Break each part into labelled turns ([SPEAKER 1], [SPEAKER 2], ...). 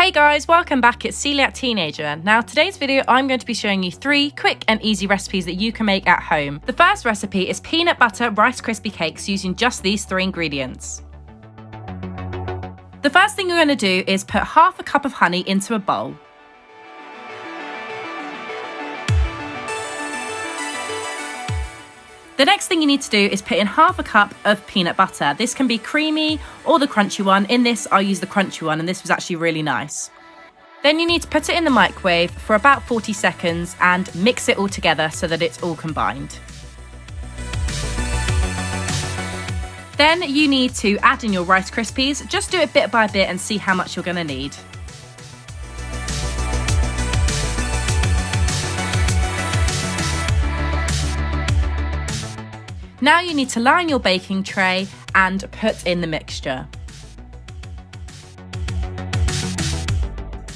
[SPEAKER 1] Hey guys, welcome back. It's Coeliac Teenager. Now today's video I'm going to be showing you 3 quick and easy recipes that you can make at home. The first recipe is peanut butter Rice Krispie cakes using just these 3 ingredients. The first thing you're going to do is put half a cup of honey into a bowl. The next thing you need to do is put in half a cup of peanut butter. This can be creamy or the crunchy one. In this, I'll use the crunchy one, and this was actually really nice. Then you need to put it in the microwave for about 40 seconds and mix it all together so that it's all combined. Then you need to add in your Rice Krispies. Just do it bit by bit and see how much you're going to need. Now you need to line your baking tray and put in the mixture.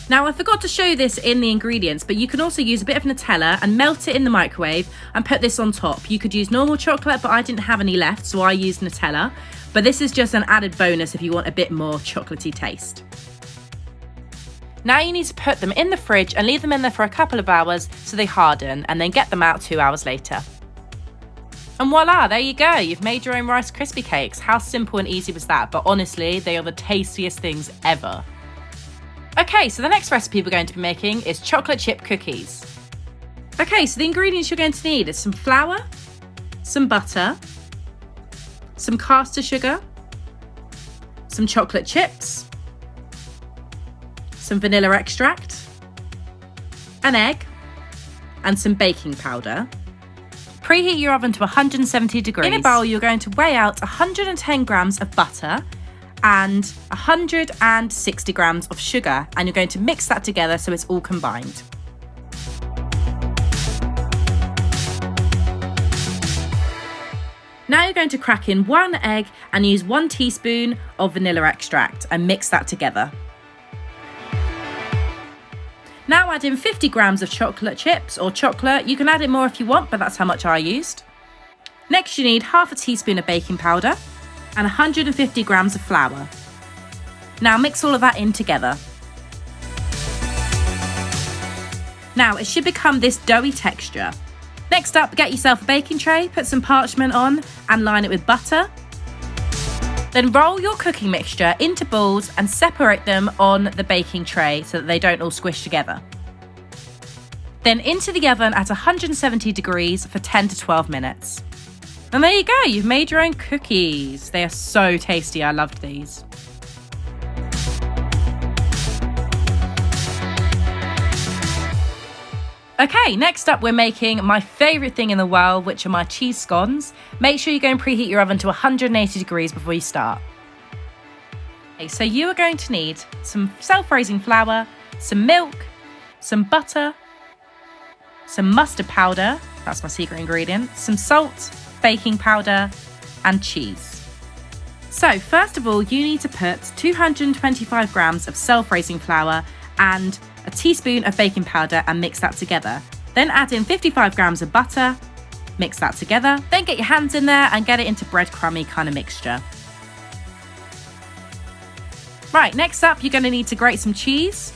[SPEAKER 1] Now I forgot to show this in the ingredients, but you can also use a bit of Nutella and melt it in the microwave and put this on top. You could use normal chocolate, but I didn't have any left, so I used Nutella. But this is just an added bonus if you want a bit more chocolatey taste. Now you need to put them in the fridge and leave them in there for a couple of hours so they harden, and then get them out 2 hours later. And voila, there you go. You've made your own Rice Krispie cakes. How simple and easy was that? But honestly, they are the tastiest things ever. Okay, so the next recipe we're going to be making is chocolate chip cookies. Okay, so the ingredients you're going to need is some flour, some butter, some caster sugar, some chocolate chips, some vanilla extract, an egg, and some baking powder. Preheat your oven to 170 degrees. In a bowl, you're going to weigh out 110 grams of butter and 160 grams of sugar, and you're going to mix that together so it's all combined. Now you're going to crack in 1 egg and use 1 teaspoon of vanilla extract and mix that together. Now add in 50 grams of chocolate chips or chocolate. You can add in more if you want, but that's how much I used. Next you need half a teaspoon of baking powder and 150 grams of flour. Now mix all of that in together. Now it should become this doughy texture. Next up, get yourself a baking tray, put some parchment on and line it with butter. Then roll your cooking mixture into balls and separate them on the baking tray so that they don't all squish together. Then into the oven at 170 degrees for 10 to 12 minutes. And there you go, you've made your own cookies. They are so tasty, I loved these. Okay, next up we're making my favourite thing in the world, which are my cheese scones. Make sure you go and preheat your oven to 180 degrees before you start. Okay, so you are going to need some self-raising flour, some milk, some butter, some mustard powder, that's my secret ingredient, some salt, baking powder, and cheese. So first of all, you need to put 225 grams of self-raising flour and a teaspoon of baking powder and mix that together. Then add in 55 grams of butter, mix that together. Then get your hands in there and get it into breadcrumby kind of mixture. Right, next up you're going to need to grate some cheese.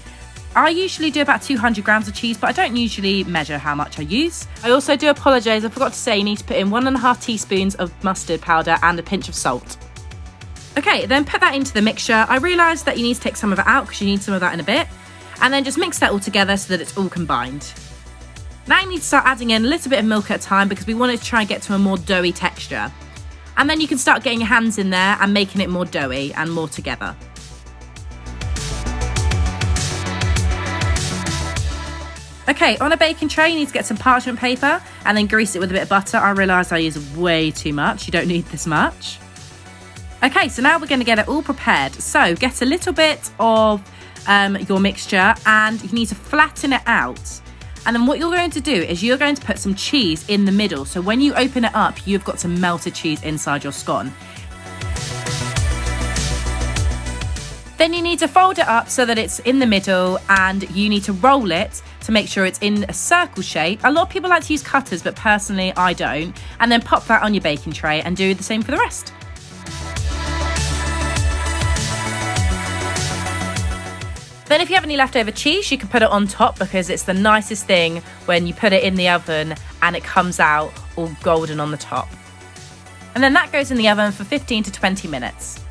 [SPEAKER 1] I usually do about 200 grams of cheese, but I don't usually measure how much I use. I also do apologise, I forgot to say you need to put in 1.5 teaspoons of mustard powder and a pinch of salt. Okay, then put that into the mixture. I realised that you need to take some of it out because you need some of that in a bit. And then just mix that all together so that it's all combined. Now you need to start adding in a little bit of milk at a time because we want to try and get to a more doughy texture. And then you can start getting your hands in there and making it more doughy and more together. Okay, on a baking tray you need to get some parchment paper and then grease it with a bit of butter. I realised I used way too much, you don't need this much. Okay, so now we're going to get it all prepared. So get a little bit of your mixture and you need to flatten it out. And then what you're going to do is you're going to put some cheese in the middle. So when you open it up, you've got some melted cheese inside your scone. Then you need to fold it up so that it's in the middle and you need to roll it to make sure it's in a circle shape. A lot of people like to use cutters, but personally I don't. And then pop that on your baking tray and do the same for the rest. Then if you have any leftover cheese, you can put it on top because it's the nicest thing when you put it in the oven and it comes out all golden on the top. And then that goes in the oven for 15 to 20 minutes.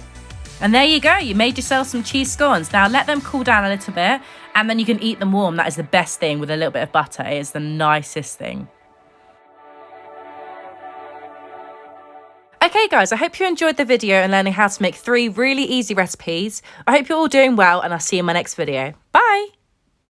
[SPEAKER 1] And there you go, you made yourself some cheese scones. Now let them cool down a little bit and then you can eat them warm. That is the best thing with a little bit of butter. It is the nicest thing. Okay guys, I hope you enjoyed the video and learning how to make 3 really easy recipes. I hope you're all doing well and I'll see you in my next video. Bye!